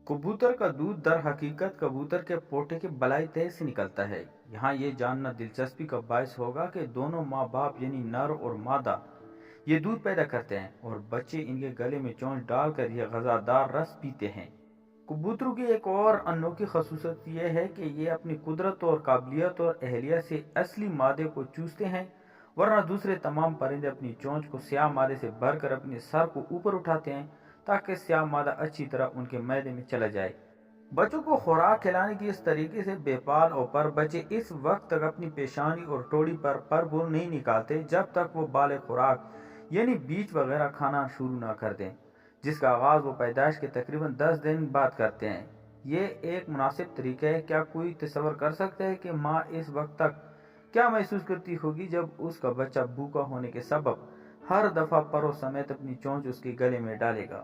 कबूतर का दूध दर हकीकत कबूतर के पोटे के बलाई तह से निकलता है। यहाँ ये जानना दिलचस्पी का बायस होगा कि दोनों माँ बाप यानी नर और मादा ये दूध पैदा करते हैं और बच्चे इनके गले में चोंच डालकर यह गजादार रस पीते हैं। कबूतरों की एक और अनोखी खसूसियत यह है कि ये अपनी कुदरत और काबिलियत और अहलियत से असली मादे को चूसते हैं, वरना दूसरे तमाम परिंदे अपनी चोंच को स्याह मादे से भरकर अपने सर को ऊपर उठाते हैं ताकि स्याह मादा अच्छी तरह उनके मैदे में चला जाए। बच्चों को खुराक खिलाने की इस तरीके से बेपाल और पर बच्चे इस वक्त तक अपनी पेशानी और टोड़ी पर बुर नहीं निकालते जब तक वो बाले खुराक यानी बीज वगैरह खाना शुरू ना कर दें, जिसका आगाज वो पैदाइश के तकरीबन 10 दिन बाद करते हैं। ये एक मुनासिब तरीका है। क्या कोई तस्वर कर सकता है कि माँ इस वक्त तक क्या महसूस करती होगी जब उसका बच्चा भूखा होने के सबब हर दफा परों समेत अपनी चोंच उसके गले में डालेगा।